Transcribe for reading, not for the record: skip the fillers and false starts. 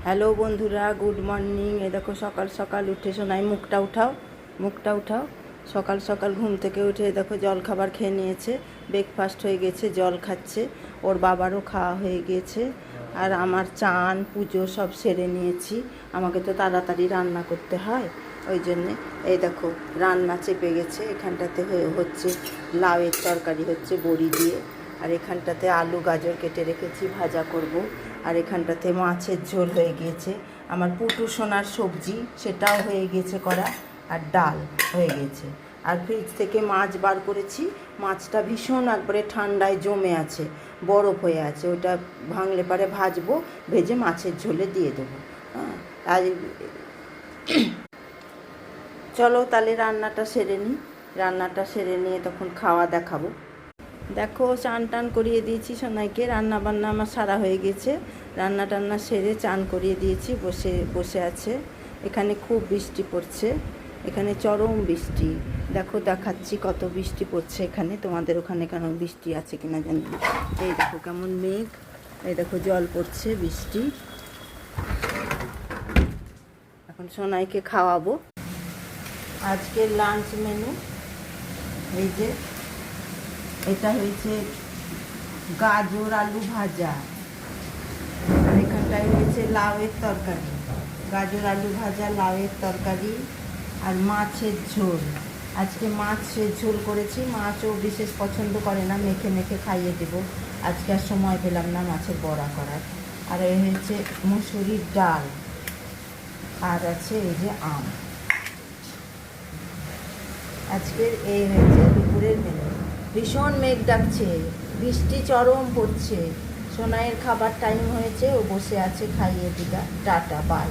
Hello বন্ধুরা, good morning. এ দেখো সকাল সকাল উঠে সোনাই মুখটা উঠাও। সকাল সকাল ঘুম থেকে উঠে দেখো জল খাবার খেয়ে নিয়েছে, ব্রেকফাস্ট হয়ে গেছে, জল খাচ্ছে। ওর বাবারও খাওয়া হয়ে গিয়েছে। আর আমার চান পুজো সব সেরে নিয়েছি। আমাকে তো তাড়াতাড়ি রান্না করতে হয়, ওই জন্যে এই দেখো রান্না চেপে গেছে। এখানটাতে হচ্ছে লাউয়ের তরকারি হচ্ছে বড়ি দিয়ে, আর এখানটাতে আলু গাজর কেটে রেখেছি, ভাজা করব। আর এখানটাতে মাছের ঝোল হয়ে গিয়েছে। আমার পুটু সোনার সবজি সেটাও হয়ে গেছে করা, আর ডাল হয়ে গেছে। আর ফ্রিজ থেকে মাছ বার করেছি। মাছটা ভীষণ একবারে ঠান্ডায় জমে আছে, বরফ হয়ে আছে। ওটা ভাঙলে পারে ভাজবো, ভেজে মাছের ঝোলে দিয়ে দেবো। হ্যাঁ, আর চলো তাহলে রান্নাটা সেরে নিয়ে তখন খাওয়া দেখাবো। দেখো চান টান করিয়ে দিয়েছি সোনাইকে, রান্না বান্না আমার সারা হয়ে গেছে। রান্না টান্না সেরে চান করিয়ে দিয়েছি, বসে আছে। এখানে খুব বৃষ্টি পড়ছে, এখানে চরম বৃষ্টি। দেখো দেখাচ্ছি কত বৃষ্টি পড়ছে এখানে। তোমাদের ওখানে কেন বৃষ্টি আছে কিনা জানি না। এই দেখো কেমন মেঘ, এই দেখো জল পড়ছে, বৃষ্টি। এখন সোনাইকে খাওয়াবো। আজকের লাঞ্চ মেনু এই যে, এটা হয়েছে গাজর আলু ভাজা, আর এখানটায় হয়েছে লাউয়ের তরকারি, গাজর আলু ভাজা, লাউয়ের তরকারি, আর মাছের ঝোল। আজকে মাছের ঝোল করেছি। মাছও বিশেষ পছন্দ করে না, মেখে মেখে খাইয়ে দেবো। আজকে আর সময় পেলাম না মাছের বড়া করার। আর এই হয়েছে মুসুরির ডাল, আর আছে এই যে আম। আজকের এই হয়েছে দুপুরের মেনু। ভীষণ মেঘ ডাকছে, বৃষ্টি চরম পড়ছে। সোনাইয়ের খাবার টাইম হয়েছে, ও বসে আছে, খাইয়ে দিবা। Tata, by.